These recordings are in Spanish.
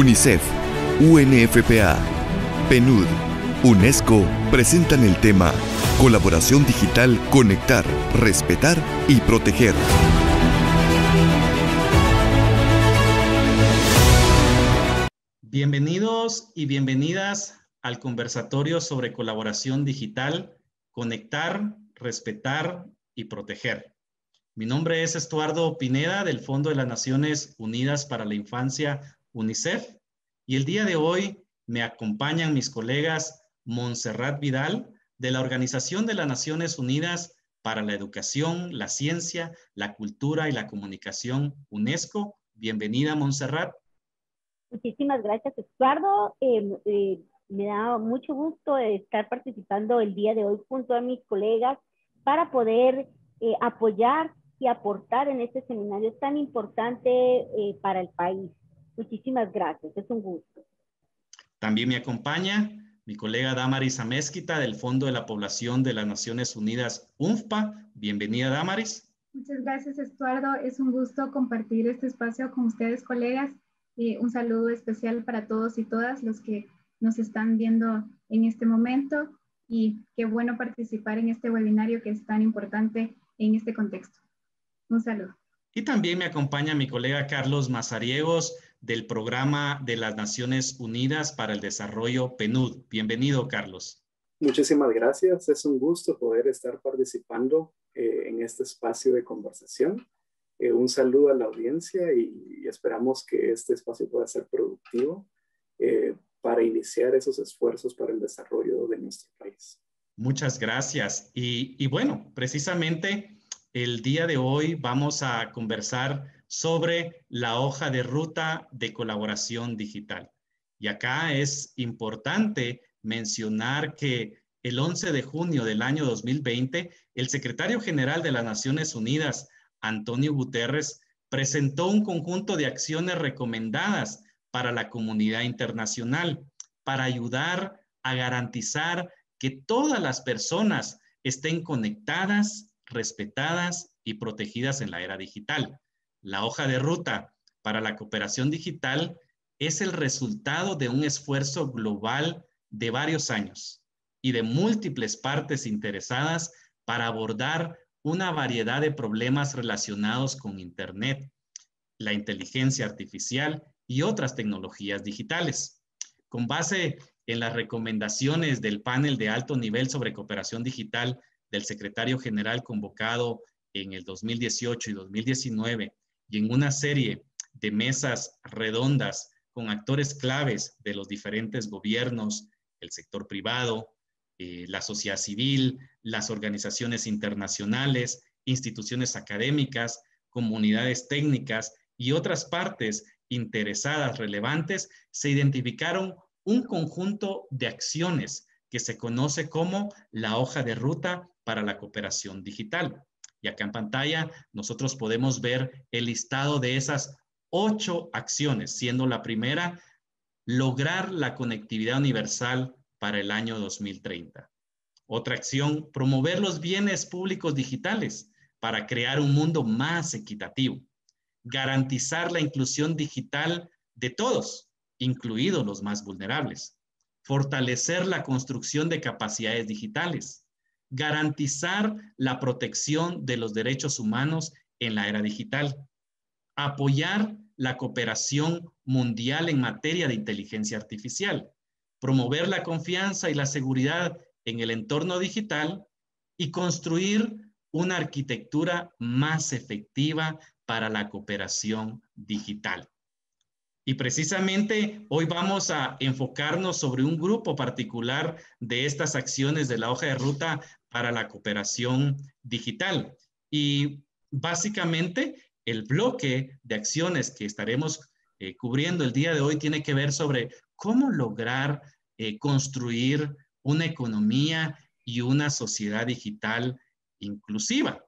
UNICEF, UNFPA, PNUD, UNESCO presentan el tema Colaboración Digital, Conectar, Respetar y Proteger. Bienvenidos y bienvenidas al conversatorio sobre colaboración digital, conectar, respetar y proteger. Mi nombre es Estuardo Pineda del Fondo de las Naciones Unidas para la Infancia, UNICEF, y el día de hoy me acompañan mis colegas Montserrat Vidal de la Organización de las Naciones Unidas para la Educación, la Ciencia, la Cultura y la Comunicación, UNESCO. Bienvenida, Montserrat. Muchísimas gracias, Estuardo. Me da mucho gusto estar participando el día de hoy junto a mis colegas para poder apoyar y aportar en este seminario tan importante para el país. Muchísimas gracias, es un gusto. También me acompaña mi colega Damaris Amezquita del Fondo de la Población de las Naciones Unidas, UNFPA. Bienvenida, Damaris. Muchas gracias, Estuardo. Es un gusto compartir este espacio con ustedes, colegas. Un saludo especial para todos y todas los que nos están viendo en este momento y qué bueno participar en este webinario que es tan importante en este contexto. Un saludo. Y también me acompaña mi colega Carlos Mazariegos del Programa de las Naciones Unidas para el Desarrollo, PNUD. Bienvenido, Carlos. Muchísimas gracias. Es un gusto poder estar participando en este espacio de conversación. Un saludo a la audiencia y esperamos que este espacio pueda ser productivo para iniciar esos esfuerzos para el desarrollo de nuestro país. Muchas gracias. Y bueno, precisamente el día de hoy vamos a conversar sobre la hoja de ruta de colaboración digital. Y acá es importante mencionar que el 11 de junio del año 2020, el secretario general de las Naciones Unidas, Antonio Guterres, presentó un conjunto de acciones recomendadas para la comunidad internacional para ayudar a garantizar que todas las personas estén conectadas, respetadas y protegidas en la era digital. La hoja de ruta para la cooperación digital es el resultado de un esfuerzo global de varios años y de múltiples partes interesadas para abordar una variedad de problemas relacionados con Internet, la inteligencia artificial y otras tecnologías digitales. Con base en las recomendaciones del panel de alto nivel sobre cooperación digital del secretario general convocado en el 2018 y 2019 y en una serie de mesas redondas con actores claves de los diferentes gobiernos, el sector privado, la sociedad civil, las organizaciones internacionales, instituciones académicas, comunidades técnicas y otras partes interesadas relevantes, se identificaron un conjunto de acciones que se conoce como la hoja de ruta para la cooperación digital. Y acá en pantalla nosotros podemos ver el listado de esas 8 acciones, siendo la primera, lograr la conectividad universal para el año 2030. Otra acción, promover los bienes públicos digitales para crear un mundo más equitativo. Garantizar la inclusión digital de todos, incluidos los más vulnerables. Fortalecer la construcción de capacidades digitales. Garantizar la protección de los derechos humanos en la era digital. Apoyar la cooperación mundial en materia de inteligencia artificial. Promover la confianza y la seguridad en el entorno digital y construir una arquitectura más efectiva para la cooperación digital. Y precisamente hoy vamos a enfocarnos sobre un grupo particular de estas acciones de la hoja de ruta para la cooperación digital. Y básicamente el bloque de acciones que estaremos cubriendo el día de hoy tiene que ver sobre cómo lograr construir una economía y una sociedad digital inclusiva.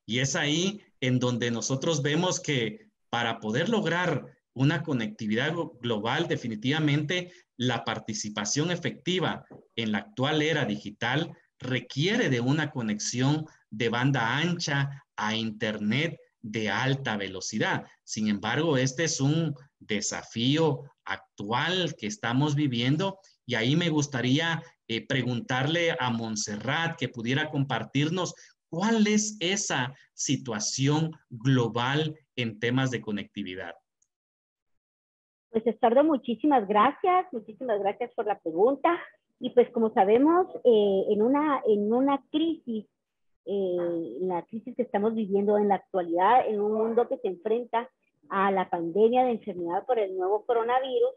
Y es ahí en donde nosotros vemos que para poder lograr una conectividad global, definitivamente la participación efectiva en la actual era digital requiere de una conexión de banda ancha a Internet de alta velocidad. Sin embargo, este es un desafío actual que estamos viviendo. Y ahí me gustaría preguntarle a Montserrat que pudiera compartirnos cuál es esa situación global en temas de conectividad. Pues Estuardo, muchísimas gracias por la pregunta. Y pues como sabemos, en una crisis, la crisis que estamos viviendo en la actualidad, en un mundo que se enfrenta a la pandemia de enfermedad por el nuevo coronavirus,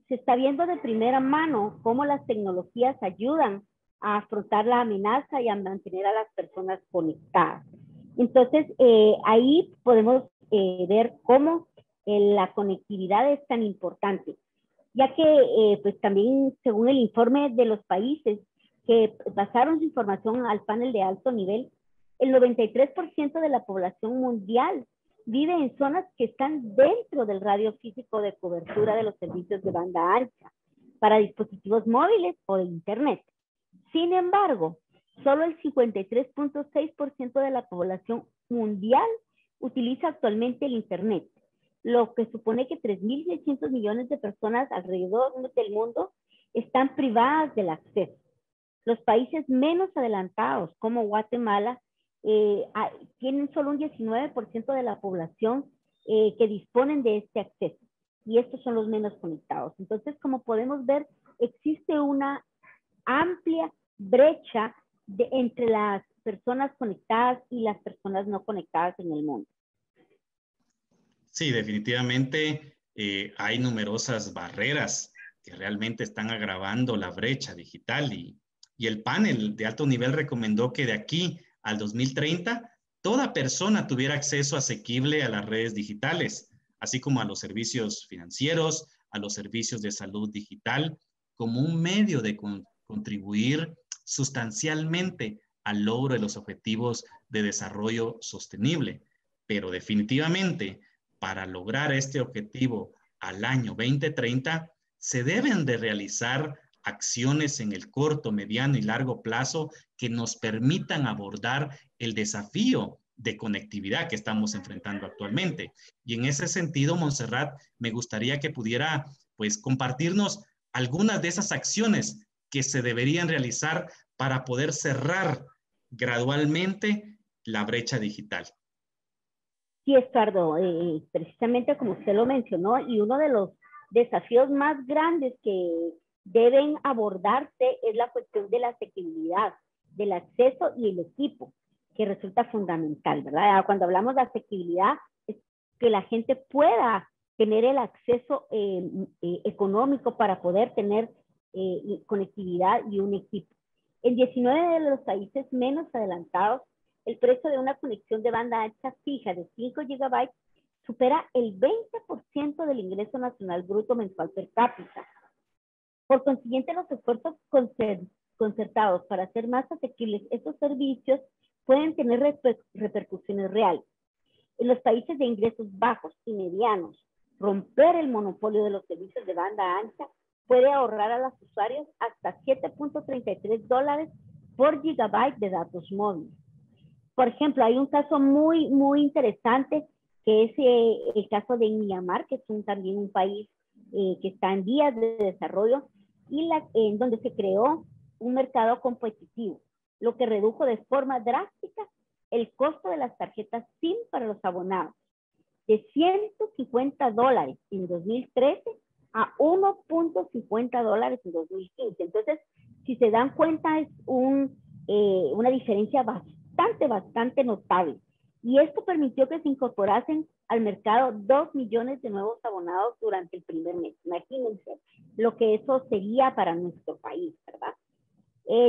se está viendo de primera mano cómo las tecnologías ayudan a afrontar la amenaza y a mantener a las personas conectadas. Entonces, ahí podemos ver cómo la conectividad es tan importante, ya que pues también según el informe de los países que pasaron su información al panel de alto nivel, el 93% de la población mundial vive en zonas que están dentro del radio físico de cobertura de los servicios de banda ancha para dispositivos móviles o de internet. Sin embargo, solo el 53.6% de la población mundial utiliza actualmente el internet, lo que supone que 3.600 millones de personas alrededor del mundo están privadas del acceso. Los países menos adelantados, como Guatemala, tienen solo un 19% de la población que disponen de este acceso. Y estos son los menos conectados. Entonces, como podemos ver, existe una amplia brecha entre las personas conectadas y las personas no conectadas en el mundo. Sí, definitivamente hay numerosas barreras que realmente están agravando la brecha digital y el panel de alto nivel recomendó que de aquí al 2030 toda persona tuviera acceso asequible a las redes digitales, así como a los servicios financieros, a los servicios de salud digital, como un medio de contribuir sustancialmente al logro de los objetivos de desarrollo sostenible. Pero definitivamente, para lograr este objetivo al año 2030, se deben de realizar acciones en el corto, mediano y largo plazo que nos permitan abordar el desafío de conectividad que estamos enfrentando actualmente. Y en ese sentido, Montserrat, me gustaría que pudiera pues compartirnos algunas de esas acciones que se deberían realizar para poder cerrar gradualmente la brecha digital. Sí, Estuardo, precisamente como usted lo mencionó, y uno de los desafíos más grandes que deben abordarse es la cuestión de la asequibilidad, del acceso y el equipo, que resulta fundamental, ¿verdad? Cuando hablamos de asequibilidad, es que la gente pueda tener el acceso económico para poder tener conectividad y un equipo. En 19 de los países menos adelantados, el precio de una conexión de banda ancha fija de 5 GB supera el 20% del ingreso nacional bruto mensual per cápita. Por consiguiente, los esfuerzos concertados para hacer más asequibles estos servicios pueden tener repercusiones reales. En los países de ingresos bajos y medianos, romper el monopolio de los servicios de banda ancha puede ahorrar a los usuarios hasta $7.33 por gigabyte de datos móviles. Por ejemplo, hay un caso muy interesante que es el caso de Myanmar, que es también un país que está en vías de desarrollo y en donde se creó un mercado competitivo, lo que redujo de forma drástica el costo de las tarjetas SIM para los abonados, de $150 en 2013 a $1.50 en 2015. Entonces, si se dan cuenta, es una diferencia bastante notable. Y esto permitió que se incorporasen al mercado 2 millones de nuevos abonados durante el primer mes. Imagínense lo que eso sería para nuestro país, ¿verdad?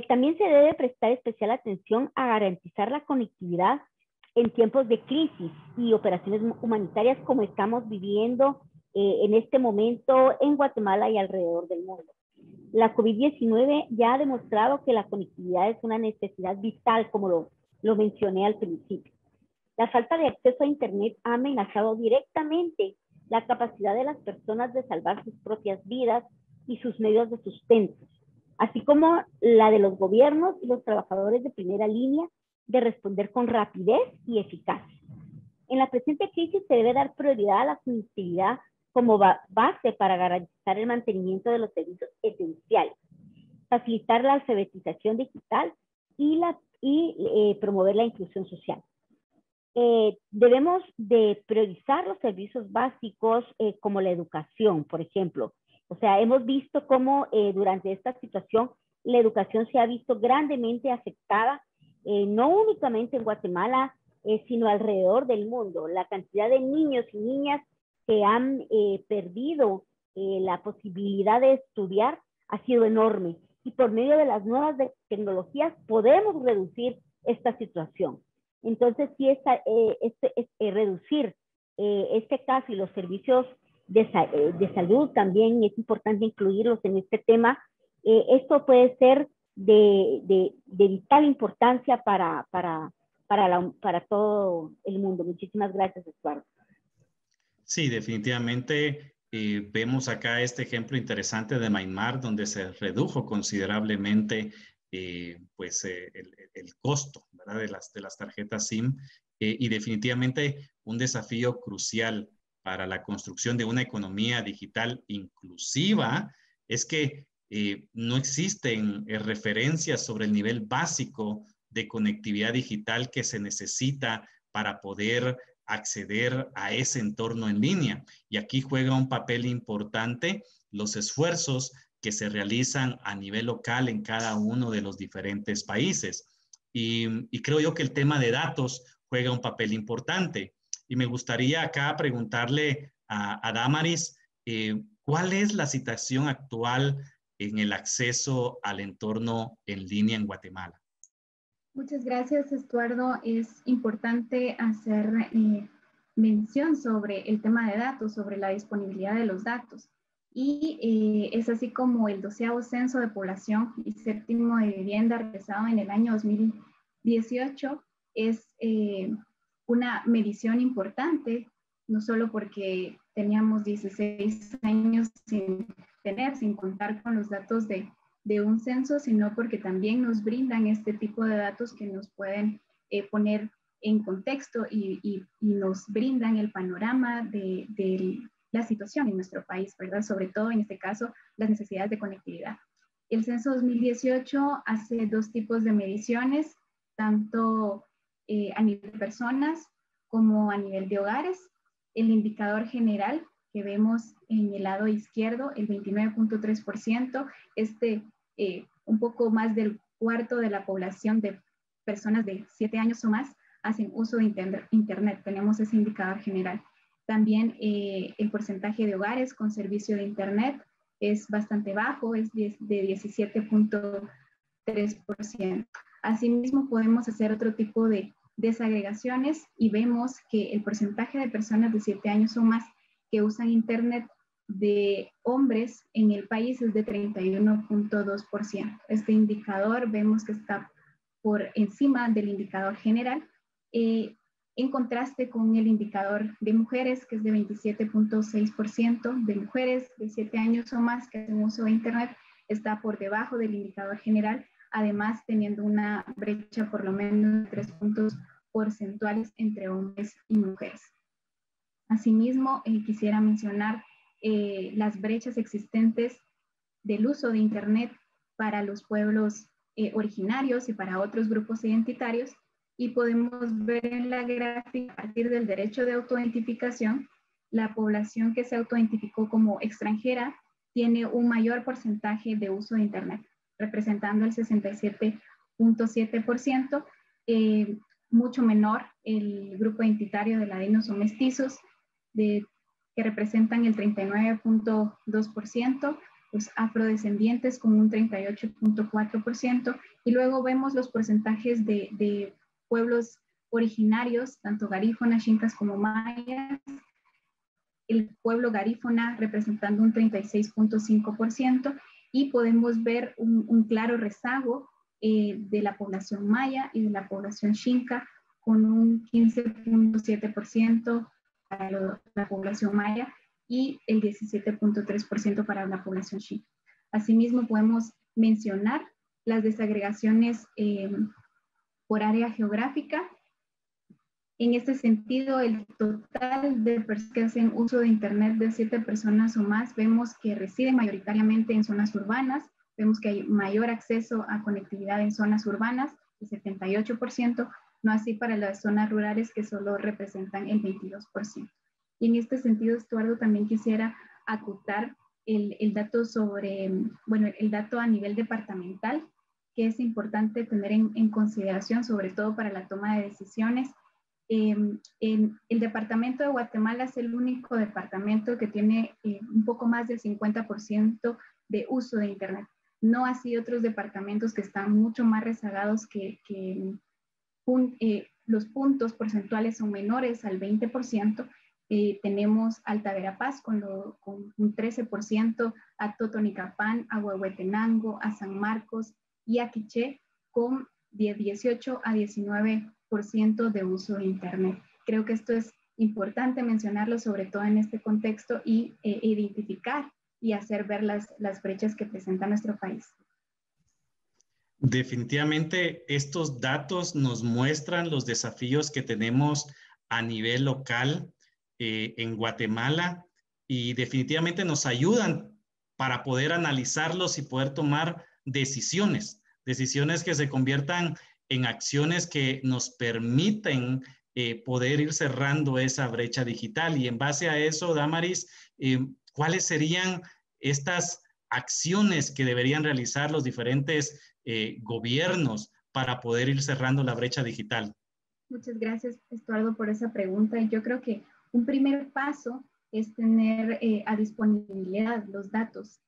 También se debe prestar especial atención a garantizar la conectividad en tiempos de crisis y operaciones humanitarias como estamos viviendo en este momento en Guatemala y alrededor del mundo. La COVID-19 ya ha demostrado que la conectividad es una necesidad vital, como lo mencioné al principio. La falta de acceso a Internet ha amenazado directamente la capacidad de las personas de salvar sus propias vidas y sus medios de sustento, así como la de los gobiernos y los trabajadores de primera línea de responder con rapidez y eficacia. En la presente crisis se debe dar prioridad a la conectividad como base para garantizar el mantenimiento de los servicios esenciales, facilitar la alfabetización digital y promover la inclusión social. Debemos de priorizar los servicios básicos como la educación, por ejemplo. O sea, hemos visto cómo durante esta situación la educación se ha visto grandemente afectada, no únicamente en Guatemala, sino alrededor del mundo. La cantidad de niños y niñas que han perdido la posibilidad de estudiar ha sido enorme. Y por medio de las nuevas tecnologías podemos reducir esta situación. Entonces, sí, reducir este caso y los servicios de salud también es importante incluirlos en este tema. Esto puede ser de vital importancia para todo el mundo. Muchísimas gracias, Eduardo. Sí, definitivamente vemos acá este ejemplo interesante de Myanmar, donde se redujo considerablemente el costo, ¿verdad?, de las tarjetas SIM, y definitivamente un desafío crucial para la construcción de una economía digital inclusiva es que no existen referencias sobre el nivel básico de conectividad digital que se necesita para poder acceder a ese entorno en línea. Y aquí juega un papel importante los esfuerzos que se realizan a nivel local en cada uno de los diferentes países. Y creo yo que el tema de datos juega un papel importante. Y me gustaría acá preguntarle a Damaris, ¿cuál es la situación actual en el acceso al entorno en línea en Guatemala? Muchas gracias, Estuardo. Es importante hacer mención sobre el tema de datos, sobre la disponibilidad de los datos. Y es así como el 12º Censo de Población y 7º de Vivienda realizado en el año 2018 es una medición importante, no solo porque teníamos 16 años sin contar con los datos de un censo, sino porque también nos brindan este tipo de datos que nos pueden poner en contexto y nos brindan el panorama de la situación en nuestro país, ¿verdad? Sobre todo en este caso, las necesidades de conectividad. El censo 2018 hace 2 tipos de mediciones, tanto a nivel de personas como a nivel de hogares. El indicador general que vemos en el lado izquierdo, el 29.3%, un poco más del cuarto de la población de personas de 7 años o más hacen uso de Internet. Tenemos ese indicador general. También el porcentaje de hogares con servicio de Internet es bastante bajo, es de 17.3%. Asimismo, podemos hacer otro tipo de desagregaciones y vemos que el porcentaje de personas de 7 años o más que usan Internet de hombres en el país es de 31.2%. Este indicador vemos que está por encima del indicador general, en contraste con el indicador de mujeres, que es de 27.6% de mujeres de 7 años o más que hacen uso de Internet, está por debajo del indicador general, además teniendo una brecha por lo menos de 3 puntos porcentuales entre hombres y mujeres. Asimismo, quisiera mencionar las brechas existentes del uso de Internet para los pueblos originarios y para otros grupos identitarios, y podemos ver en la gráfica, a partir del derecho de autoidentificación, la población que se autoidentificó como extranjera tiene un mayor porcentaje de uso de Internet, representando el 67.7%, mucho menor el grupo identitario de ladinos o mestizos, que representan el 39.2%, los afrodescendientes con un 38.4%, y luego vemos los porcentajes de pueblos originarios, tanto garífonas, xincas como mayas. El pueblo garífona representando un 36.5%, y podemos ver un claro rezago de la población maya y de la población xinca, con un 15.7% para la población maya y el 17.3% para la población xinca. Asimismo, podemos mencionar las desagregaciones por área geográfica, En este sentido, el total de personas que hacen uso de Internet de 7 personas o más, vemos que residen mayoritariamente en zonas urbanas, vemos que hay mayor acceso a conectividad en zonas urbanas, el 78%, no así para las zonas rurales que solo representan el 22%. Y en este sentido, Estuardo, también quisiera acotar el dato sobre, bueno, el dato a nivel departamental, que es importante tener en consideración, sobre todo para la toma de decisiones. En el departamento de Guatemala es el único departamento que tiene un poco más del 50% de uso de Internet. No así otros departamentos que están mucho más rezagados, los puntos porcentuales son menores al 20%. Tenemos Alta Verapaz con un 13%, a Totonicapán, a Huehuetenango, a San Marcos y a Quiché con de 18 a 19% de uso de Internet. Creo que esto es importante mencionarlo, sobre todo en este contexto, y identificar y hacer ver las brechas que presenta nuestro país. Definitivamente estos datos nos muestran los desafíos que tenemos a nivel local en Guatemala y definitivamente nos ayudan para poder analizarlos y poder tomar decisiones que se conviertan en acciones que nos permiten poder ir cerrando esa brecha digital. Y en base a eso, Damaris, ¿cuáles serían estas acciones que deberían realizar los diferentes gobiernos para poder ir cerrando la brecha digital? Muchas gracias, Estuardo, por esa pregunta. Y yo creo que un primer paso es tener a disponibilidad los datos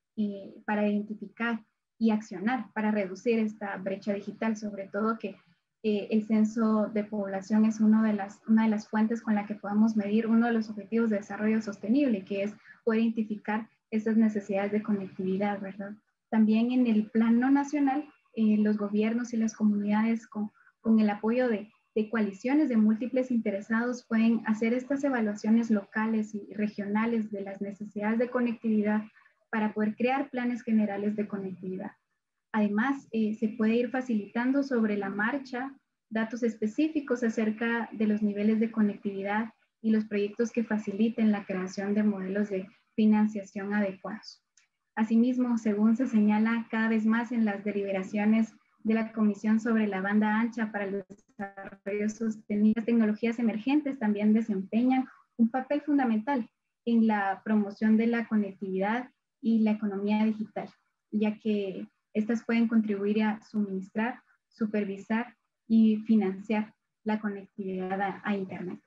para identificar y accionar para reducir esta brecha digital, sobre todo que el censo de población es una de las fuentes con la que podamos medir uno de los objetivos de desarrollo sostenible, que es poder identificar esas necesidades de conectividad, ¿verdad? También en el plano nacional, los gobiernos y las comunidades con el apoyo de coaliciones de múltiples interesados pueden hacer estas evaluaciones locales y regionales de las necesidades de conectividad para poder crear planes generales de conectividad. Además, se puede ir facilitando sobre la marcha datos específicos acerca de los niveles de conectividad y los proyectos que faciliten la creación de modelos de financiación adecuados. Asimismo, según se señala cada vez más en las deliberaciones de la Comisión sobre la Banda Ancha para el Desarrollo Sostenible, las tecnologías emergentes también desempeñan un papel fundamental en la promoción de la conectividad y la economía digital, ya que estas pueden contribuir a suministrar, supervisar y financiar la conectividad a Internet.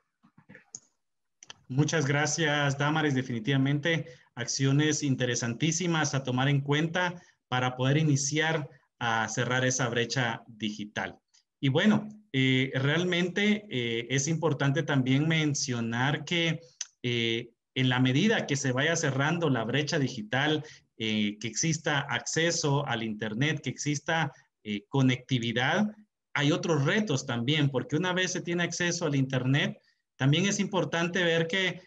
Muchas gracias, Damaris. Definitivamente acciones interesantísimas a tomar en cuenta para poder iniciar a cerrar esa brecha digital. Y bueno, realmente es importante también mencionar que en la medida que se vaya cerrando la brecha digital, que exista acceso al Internet, que exista conectividad, hay otros retos también, porque una vez se tiene acceso al Internet, también es importante ver que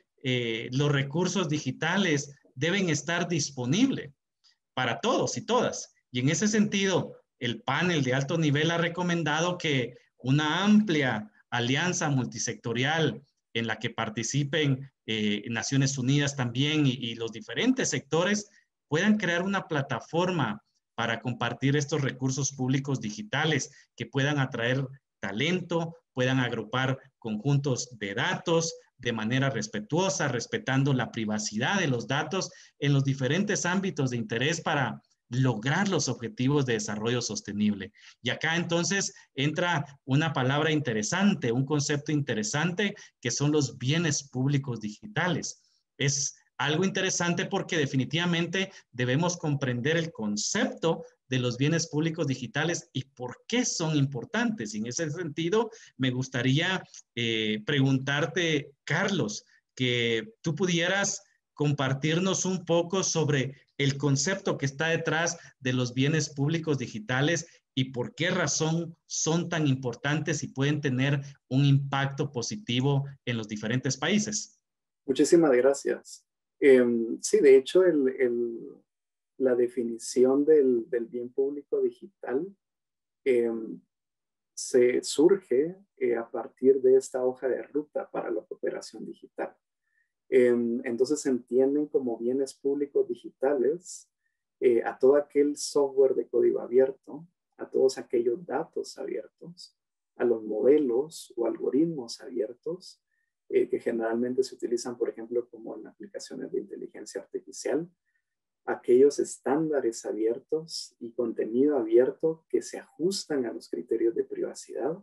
los recursos digitales deben estar disponibles para todos y todas. Y en ese sentido, el panel de alto nivel ha recomendado que una amplia alianza multisectorial en la que participen Naciones Unidas también y los diferentes sectores puedan crear una plataforma para compartir estos recursos públicos digitales que puedan atraer talento, puedan agrupar conjuntos de datos de manera respetuosa, respetando la privacidad de los datos en los diferentes ámbitos de interés para lograr los objetivos de desarrollo sostenible. Y acá entonces entra una palabra interesante, un concepto interesante, que son los bienes públicos digitales. Es algo interesante porque definitivamente debemos comprender el concepto de los bienes públicos digitales y por qué son importantes. Y en ese sentido, me gustaría preguntarte, Carlos, que tú pudieras compartirnos un poco sobre el concepto que está detrás de los bienes públicos digitales y por qué razón son tan importantes y pueden tener un impacto positivo en los diferentes países. Muchísimas gracias. Sí, de hecho, la definición del bien público digital se surge a partir de esta hoja de ruta para la cooperación digital. Entonces se entienden como bienes públicos digitales a todo aquel software de código abierto, a todos aquellos datos abiertos, a los modelos o algoritmos abiertos que generalmente se utilizan, por ejemplo, como en aplicaciones de inteligencia artificial, aquellos estándares abiertos y contenido abierto que se ajustan a los criterios de privacidad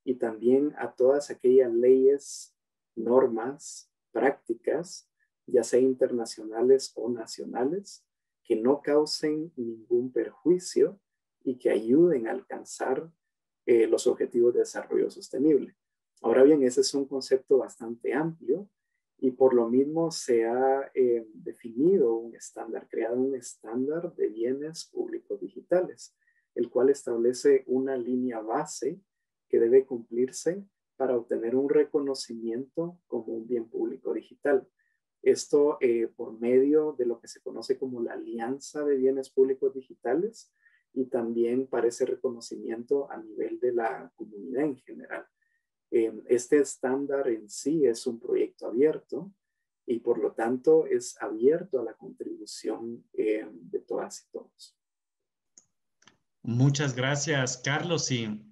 y también a todas aquellas leyes, normas, prácticas, ya sea internacionales o nacionales, que no causen ningún perjuicio y que ayuden a alcanzar los objetivos de desarrollo sostenible. Ahora bien, ese es un concepto bastante amplio y por lo mismo se ha definido un estándar, creado un estándar de bienes públicos digitales, el cual establece una línea base que debe cumplirse para obtener un reconocimiento como un bien público digital. Esto por medio de lo que se conoce como la Alianza de Bienes Públicos Digitales y también para ese reconocimiento a nivel de la comunidad en general. Este estándar en sí es un proyecto abierto y por lo tanto es abierto a la contribución de todas y todos. Muchas gracias, Carlos. Y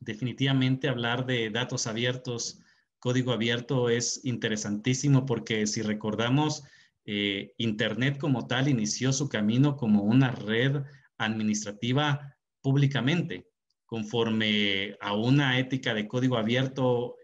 definitivamente hablar de datos abiertos, código abierto es interesantísimo porque si recordamos, Internet como tal inició su camino como una red administrativa públicamente. Conforme a una ética de código abierto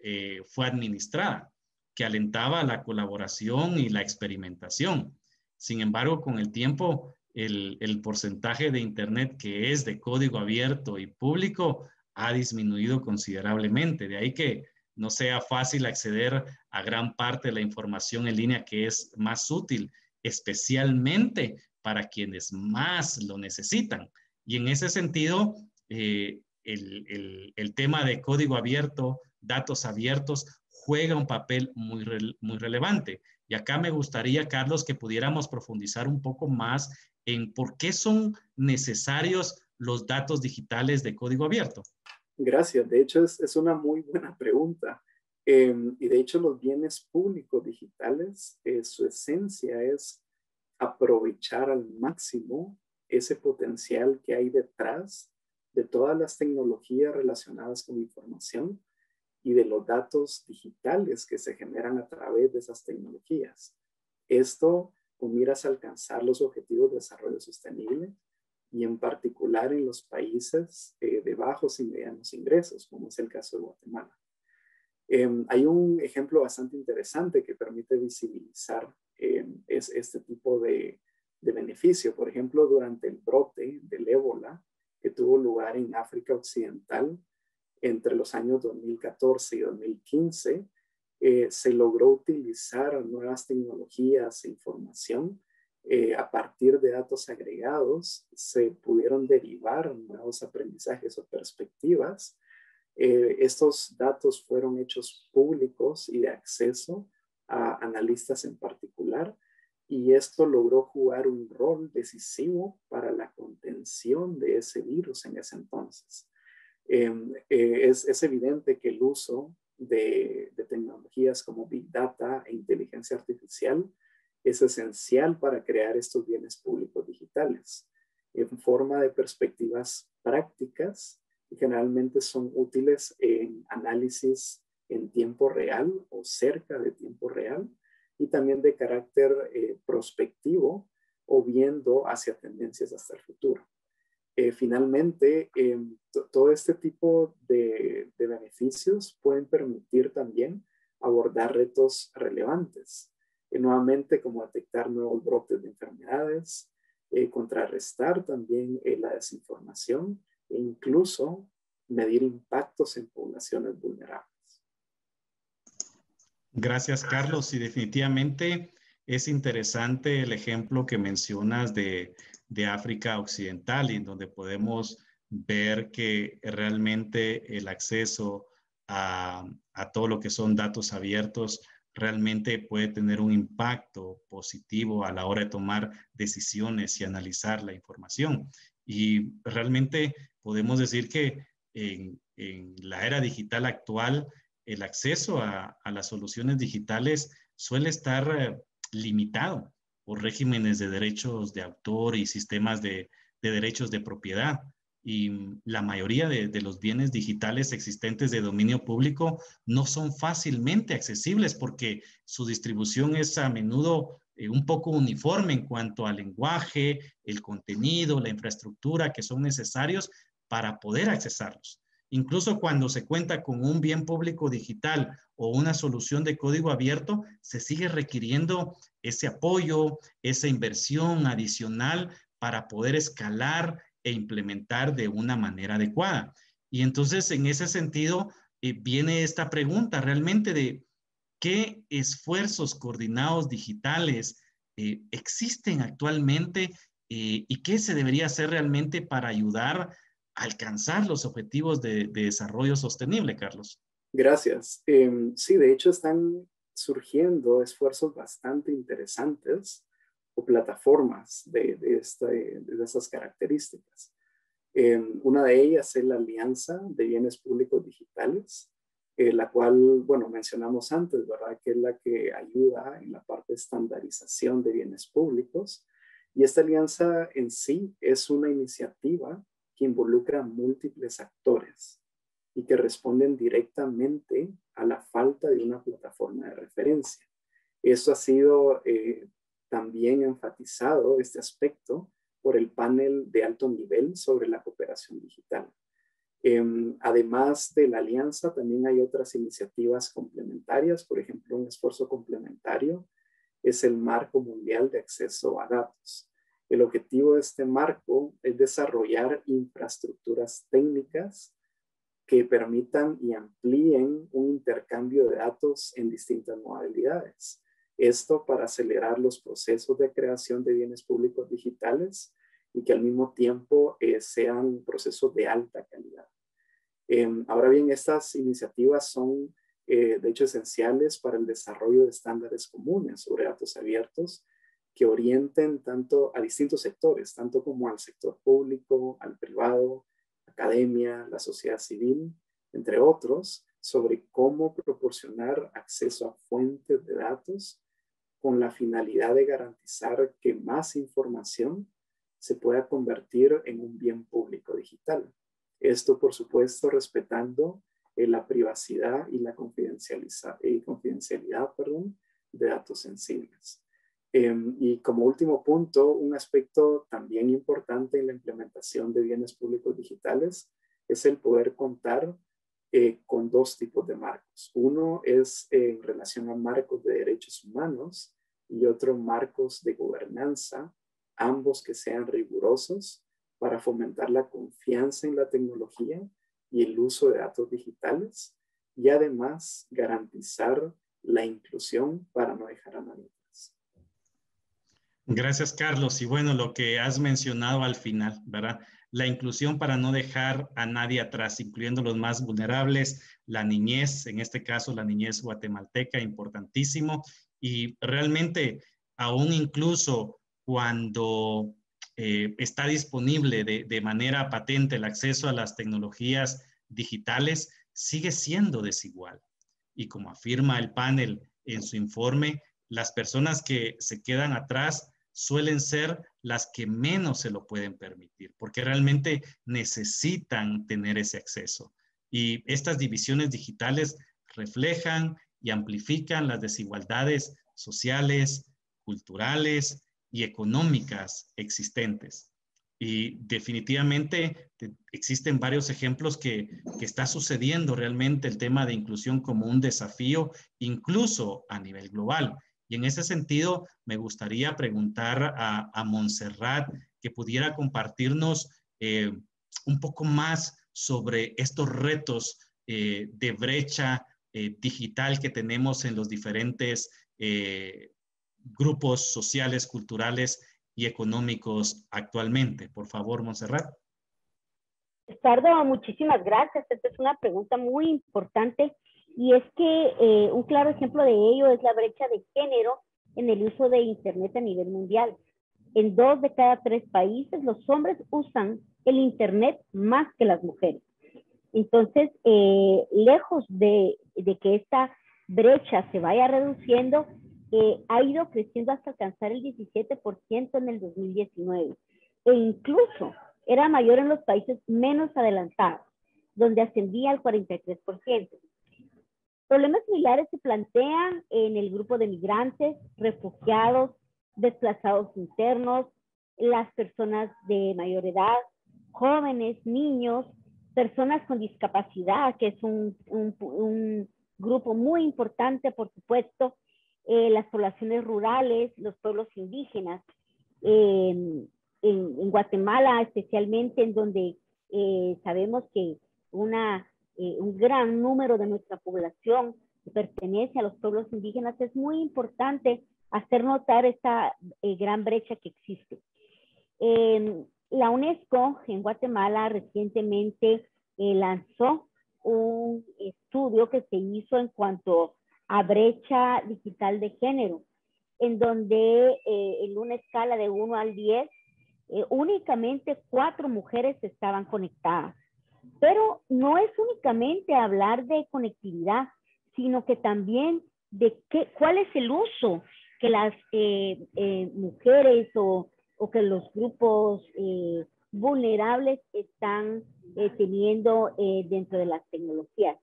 fue administrada, que alentaba la colaboración y la experimentación. Sin embargo, con el tiempo, el porcentaje de Internet que es de código abierto y público ha disminuido considerablemente. De ahí que no sea fácil acceder a gran parte de la información en línea que es más útil, especialmente para quienes más lo necesitan. Y en ese sentido, el tema de código abierto, datos abiertos, juega un papel muy relevante. Y acá me gustaría, Carlos, que pudiéramos profundizar un poco más en por qué son necesarios los datos digitales de código abierto. Gracias. De hecho, es una muy buena pregunta. Y de hecho, los bienes públicos digitales, su esencia es aprovechar al máximo ese potencial que hay detrás de todas las tecnologías relacionadas con información y de los datos digitales que se generan a través de esas tecnologías. Esto con miras a alcanzar los objetivos de desarrollo sostenible y en particular en los países de bajos y medianos ingresos, como es el caso de Guatemala. Hay un ejemplo bastante interesante que permite visibilizar este tipo de beneficio. Por ejemplo, durante el brote del ébola que tuvo lugar en África Occidental entre los años 2014 y 2015, se logró utilizar nuevas tecnologías e información. A partir de datos agregados, se pudieron derivar nuevos aprendizajes o perspectivas. Estos datos fueron hechos públicos y de acceso a analistas en particular, y esto logró jugar un rol decisivo para la contención de ese virus en ese entonces. Es evidente que el uso de tecnologías como Big Data e inteligencia artificial es esencial para crear estos bienes públicos digitales en forma de perspectivas prácticas y generalmente son útiles en análisis en tiempo real o cerca de tiempo real y también de carácter prospectivo o viendo hacia tendencias hasta el futuro. Finalmente, todo este tipo de beneficios pueden permitir también abordar retos relevantes. Nuevamente, como detectar nuevos brotes de enfermedades, contrarrestar también la desinformación e incluso medir impactos en poblaciones vulnerables. Gracias, Carlos. Y definitivamente es interesante el ejemplo que mencionas de África Occidental, y en donde podemos ver que realmente el acceso a todo lo que son datos abiertos realmente puede tener un impacto positivo a la hora de tomar decisiones y analizar la información. Y realmente podemos decir que en en la era digital actual, el acceso a las soluciones digitales suele estar limitado por regímenes de derechos de autor y sistemas de derechos de propiedad. Y la mayoría de los bienes digitales existentes de dominio público no son fácilmente accesibles porque su distribución es a menudo un poco uniforme en cuanto al lenguaje, el contenido, la infraestructura que son necesarios para poder accesarlos. Incluso cuando se cuenta con un bien público digital o una solución de código abierto, se sigue requiriendo ese apoyo, esa inversión adicional para poder escalar e implementar de una manera adecuada. Y entonces, en ese sentido, viene esta pregunta realmente de qué esfuerzos coordinados digitales existen actualmente y qué se debería hacer realmente para ayudar a alcanzar los objetivos de desarrollo sostenible, Carlos. Gracias. Sí, de hecho están surgiendo esfuerzos bastante interesantes o plataformas de esas características. Una de ellas es la Alianza de Bienes Públicos Digitales, la cual, bueno, mencionamos antes, ¿verdad? Que es la que ayuda en la parte de estandarización de bienes públicos. Y esta alianza en sí es una iniciativa que involucra múltiples actores y que responden directamente a la falta de una plataforma de referencia. Eso ha sido también enfatizado, este aspecto, por el panel de alto nivel sobre la cooperación digital. Además de la alianza, también hay otras iniciativas complementarias. Por ejemplo, un esfuerzo complementario es el Marco Mundial de Acceso a Datos. El objetivo de este marco es desarrollar infraestructuras técnicas que permitan y amplíen un intercambio de datos en distintas modalidades. Esto para acelerar los procesos de creación de bienes públicos digitales y que al mismo tiempo sean procesos de alta calidad. Ahora bien, estas iniciativas son de hecho esenciales para el desarrollo de estándares comunes sobre datos abiertos que orienten tanto a distintos sectores, tanto como al sector público, al privado, academia, la sociedad civil, entre otros, sobre cómo proporcionar acceso a fuentes de datos con la finalidad de garantizar que más información se pueda convertir en un bien público digital. Esto, por supuesto, respetando la privacidad y la confidencialidad de datos sensibles. Y como último punto, un aspecto también importante en la implementación de bienes públicos digitales es el poder contar con dos tipos de marcos. Uno es en relación a marcos de derechos humanos y otro marcos de gobernanza, ambos que sean rigurosos para fomentar la confianza en la tecnología y el uso de datos digitales y además garantizar la inclusión para no dejar a nadie atrás. Gracias, Carlos. Y bueno, lo que has mencionado al final, ¿verdad? La inclusión para no dejar a nadie atrás, incluyendo los más vulnerables, la niñez, en este caso la niñez guatemalteca, importantísimo. Y realmente, aún incluso cuando está disponible de manera patente el acceso a las tecnologías digitales, sigue siendo desigual. Y como afirma el panel en su informe, las personas que se quedan atrás suelen ser las que menos se lo pueden permitir, porque realmente necesitan tener ese acceso. Y estas divisiones digitales reflejan y amplifican las desigualdades sociales, culturales y económicas existentes. Y definitivamente existen varios ejemplos que está sucediendo realmente el tema de inclusión como un desafío, incluso a nivel global. Y en ese sentido, me gustaría preguntar a Montserrat que pudiera compartirnos un poco más sobre estos retos de brecha digital que tenemos en los diferentes grupos sociales, culturales y económicos actualmente. Por favor, Montserrat. Ricardo, muchísimas gracias. Esta es una pregunta muy importante y es que un claro ejemplo de ello es la brecha de género en el uso de Internet a nivel mundial. En 2 de cada 3 países, los hombres usan el Internet más que las mujeres. Entonces, lejos de que esta brecha se vaya reduciendo, ha ido creciendo hasta alcanzar el 17% en el 2019. E incluso era mayor en los países menos adelantados, donde ascendía al 43%. Problemas similares se plantean en el grupo de migrantes, refugiados, desplazados internos, las personas de mayor edad, jóvenes, niños, personas con discapacidad, que es un grupo muy importante, por supuesto, las poblaciones rurales, los pueblos indígenas, en Guatemala especialmente, en donde sabemos que un gran número de nuestra población pertenece a los pueblos indígenas, es muy importante hacer notar esta gran brecha que existe. La UNESCO en Guatemala recientemente lanzó un estudio que se hizo en cuanto a brecha digital de género, en donde en una escala de 1 al 10, únicamente 4 mujeres estaban conectadas. Pero no es únicamente hablar de conectividad, sino que también de cuál es el uso que las mujeres o que los grupos vulnerables están teniendo dentro de las tecnologías.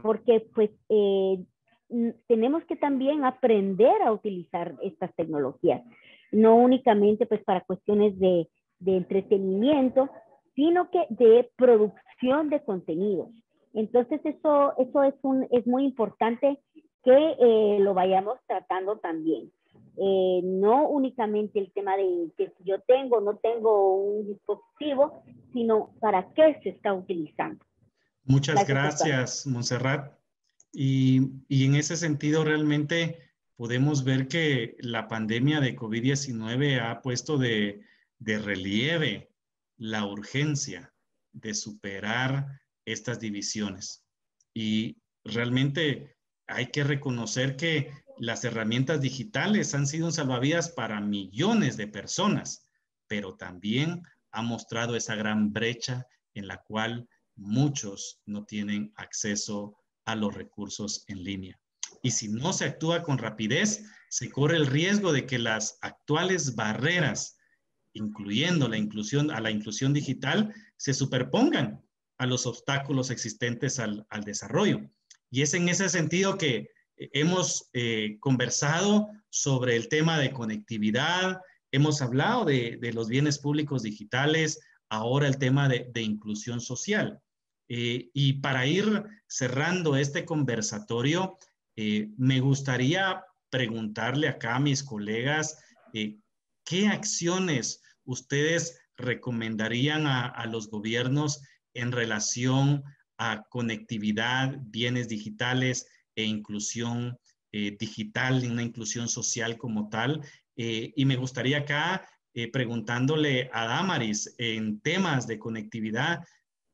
Porque pues tenemos que también aprender a utilizar estas tecnologías, no únicamente pues para cuestiones de entretenimiento, sino que de producción de contenidos. Entonces eso es muy importante que lo vayamos tratando también. No únicamente el tema de que si yo tengo o no tengo un dispositivo, sino para qué se está utilizando. Muchas gracias, Montserrat. Y en ese sentido realmente podemos ver que la pandemia de COVID-19 ha puesto de relieve la urgencia de superar estas divisiones. Y realmente hay que reconocer que las herramientas digitales han sido un salvavidas para millones de personas, pero también ha mostrado esa gran brecha en la cual muchos no tienen acceso a los recursos en línea. Y si no se actúa con rapidez, se corre el riesgo de que las actuales barreras, incluyendo la inclusión digital, se superpongan a los obstáculos existentes al desarrollo. Y es en ese sentido que hemos conversado sobre el tema de conectividad, hemos hablado de los bienes públicos digitales, ahora el tema de inclusión social. Y para ir cerrando este conversatorio, me gustaría preguntarle acá a mis colegas qué acciones ustedes recomendarían a los gobiernos en relación a conectividad, bienes digitales e inclusión digital, una inclusión social como tal. Y me gustaría acá preguntándole a Damaris en temas de conectividad,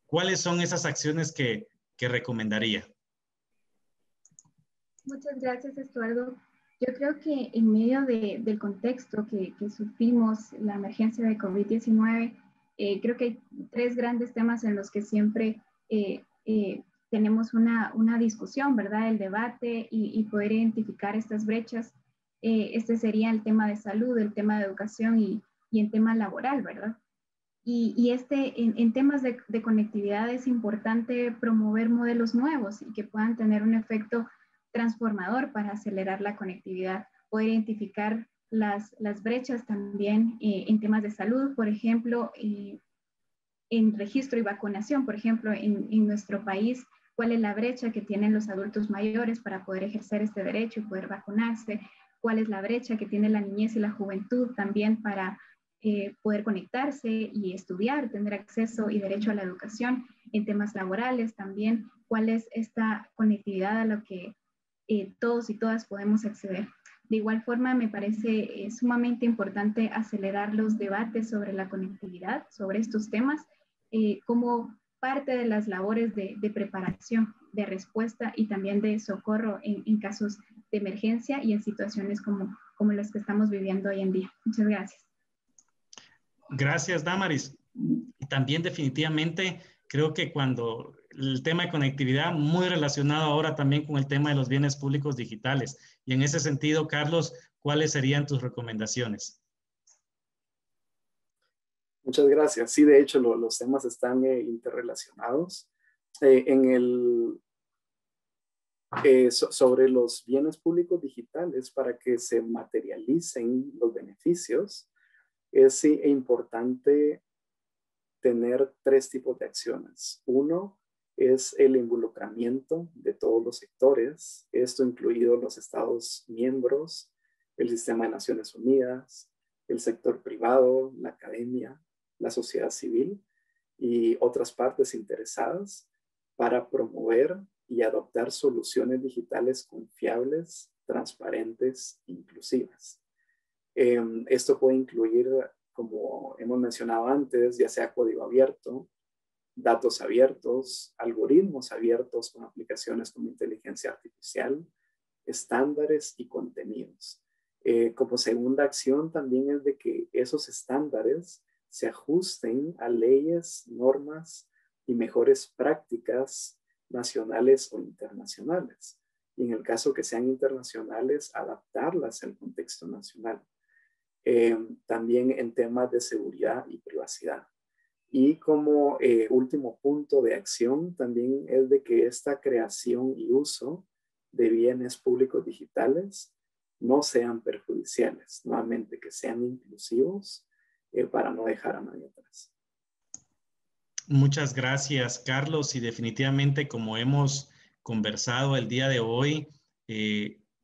¿cuáles son esas acciones que recomendaría? Muchas gracias, Estuardo. Yo creo que en medio del contexto que sufrimos, la emergencia de COVID-19, creo que hay 3 grandes temas en los que siempre tenemos una discusión, ¿verdad? El debate y poder identificar estas brechas. Este sería el tema de salud, el tema de educación y el tema laboral, ¿verdad? Y en temas de conectividad es importante promover modelos nuevos y que puedan tener un efecto transformador para acelerar la conectividad, poder identificar las brechas también en temas de salud, por ejemplo, en registro y vacunación, por ejemplo, en nuestro país, cuál es la brecha que tienen los adultos mayores para poder ejercer este derecho y poder vacunarse, cuál es la brecha que tiene la niñez y la juventud también para poder conectarse y estudiar, tener acceso y derecho a la educación, en temas laborales también, cuál es esta conectividad a lo que todos y todas podemos acceder. De igual forma, me parece sumamente importante acelerar los debates sobre la conectividad, sobre estos temas, como parte de las labores de preparación, de respuesta y también de socorro en casos de emergencia y en situaciones como las que estamos viviendo hoy en día. Muchas gracias. Gracias, Damaris. Y también definitivamente creo que cuando el tema de conectividad, muy relacionado ahora también con el tema de los bienes públicos digitales. Y en ese sentido, Carlos, ¿cuáles serían tus recomendaciones? Muchas gracias. Sí, de hecho, los temas están interrelacionados. Sobre los bienes públicos digitales, para que se materialicen los beneficios, es importante tener 3 tipos de acciones. Uno es el involucramiento de todos los sectores, esto incluido los Estados miembros, el sistema de Naciones Unidas, el sector privado, la academia, la sociedad civil y otras partes interesadas para promover y adoptar soluciones digitales confiables, transparentes e inclusivas. Esto puede incluir, como hemos mencionado antes, ya sea código abierto, datos abiertos, algoritmos abiertos con aplicaciones como inteligencia artificial, estándares y contenidos. Como segunda acción también es de que esos estándares se ajusten a leyes, normas y mejores prácticas nacionales o internacionales. Y en el caso que sean internacionales, adaptarlas al contexto nacional. También en temas de seguridad y privacidad. Y como último punto de acción también es de que esta creación y uso de bienes públicos digitales no sean perjudiciales, nuevamente que sean inclusivos para no dejar a nadie atrás. Muchas gracias, Carlos. Y definitivamente, como hemos conversado el día de hoy,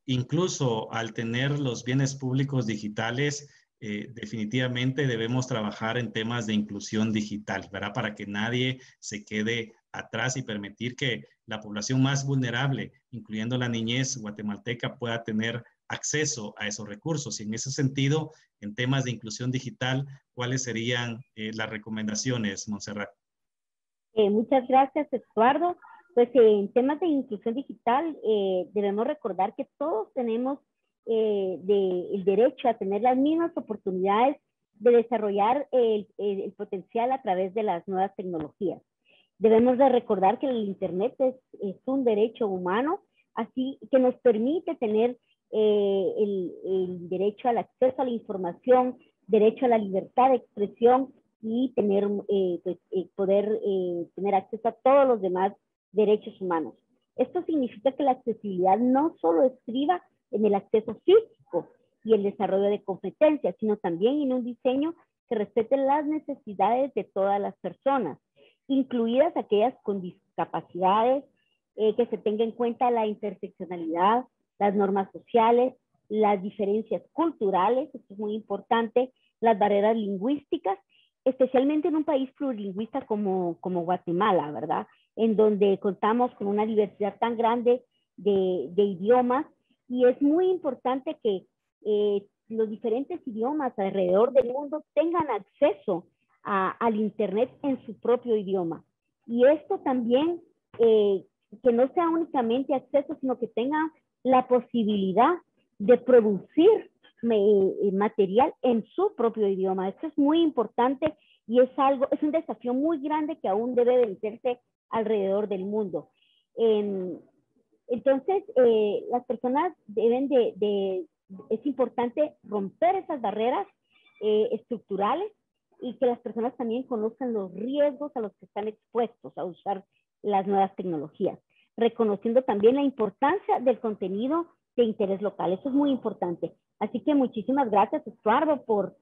incluso al tener los bienes públicos digitales, definitivamente debemos trabajar en temas de inclusión digital, ¿verdad? Para que nadie se quede atrás y permitir que la población más vulnerable, incluyendo la niñez guatemalteca, pueda tener acceso a esos recursos. Y en ese sentido, en temas de inclusión digital, ¿cuáles serían las recomendaciones, Montserrat? Muchas gracias, Eduardo. Pues en temas de inclusión digital debemos recordar que todos tenemos el derecho a tener las mismas oportunidades de desarrollar el potencial a través de las nuevas tecnologías. Debemos de recordar que el Internet es un derecho humano, así que nos permite tener el derecho al acceso a la información, derecho a la libertad de expresión y tener, poder tener acceso a todos los demás derechos humanos. Esto significa que la accesibilidad no solo estriba en el acceso físico y el desarrollo de competencias, sino también en un diseño que respete las necesidades de todas las personas, incluidas aquellas con discapacidades, que se tenga en cuenta la interseccionalidad, las normas sociales, las diferencias culturales, esto es muy importante, las barreras lingüísticas, especialmente en un país plurilingüista como Guatemala, ¿verdad? En donde contamos con una diversidad tan grande de idiomas, y es muy importante que los diferentes idiomas alrededor del mundo tengan acceso al Internet en su propio idioma. Y esto también, que no sea únicamente acceso, sino que tengan la posibilidad de producir material en su propio idioma. Esto es muy importante y es un desafío muy grande que aún debe vencerse alrededor del mundo. Entonces, las personas deben es importante romper esas barreras estructurales y que las personas también conozcan los riesgos a los que están expuestos a usar las nuevas tecnologías, reconociendo también la importancia del contenido de interés local. Eso es muy importante. Así que muchísimas gracias, Eduardo, por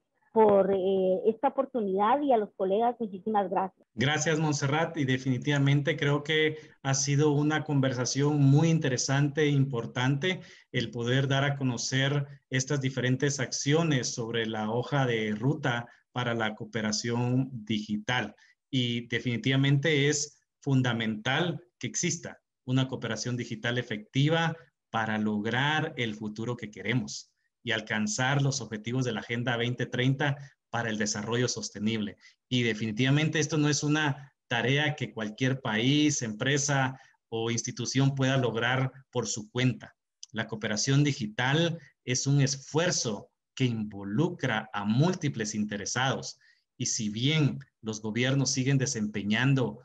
esta oportunidad, y a los colegas, muchísimas gracias. Gracias, Montserrat, y definitivamente creo que ha sido una conversación muy interesante e importante el poder dar a conocer estas diferentes acciones sobre la hoja de ruta para la cooperación digital. Y definitivamente es fundamental que exista una cooperación digital efectiva para lograr el futuro que queremos y alcanzar los objetivos de la Agenda 2030 para el desarrollo sostenible. Y definitivamente esto no es una tarea que cualquier país, empresa o institución pueda lograr por su cuenta. La cooperación digital es un esfuerzo que involucra a múltiples interesados. Y si bien los gobiernos siguen desempeñando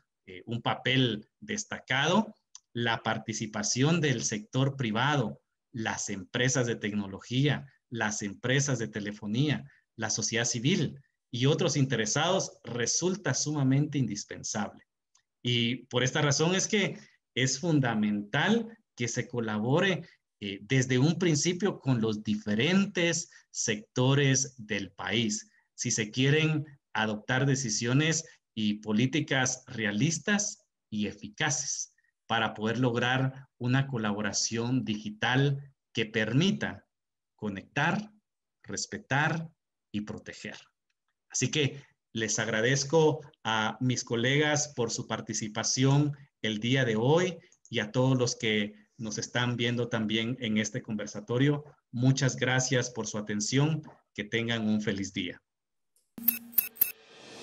un papel destacado, la participación del sector privado, las empresas de tecnología, las empresas de telefonía, la sociedad civil y otros interesados resulta sumamente indispensable. Y por esta razón es que es fundamental que se colabore desde un principio con los diferentes sectores del país, si se quieren adoptar decisiones y políticas realistas y eficaces para poder lograr una colaboración digital que permita conectar, respetar y proteger. Así que les agradezco a mis colegas por su participación el día de hoy y a todos los que nos están viendo también en este conversatorio. Muchas gracias por su atención. Que tengan un feliz día.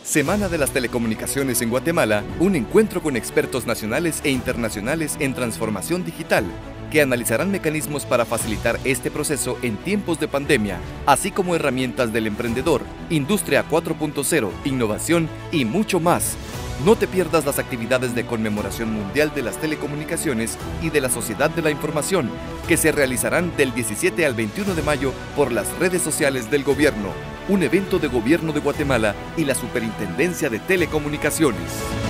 Semana de las Telecomunicaciones en Guatemala, un encuentro con expertos nacionales e internacionales en transformación digital, que analizarán mecanismos para facilitar este proceso en tiempos de pandemia, así como herramientas del emprendedor, Industria 4.0, innovación y mucho más. No te pierdas las actividades de conmemoración mundial de las telecomunicaciones y de la Sociedad de la Información, que se realizarán del 17 al 21 de mayo por las redes sociales del gobierno, un evento de Gobierno de Guatemala y la Superintendencia de Telecomunicaciones.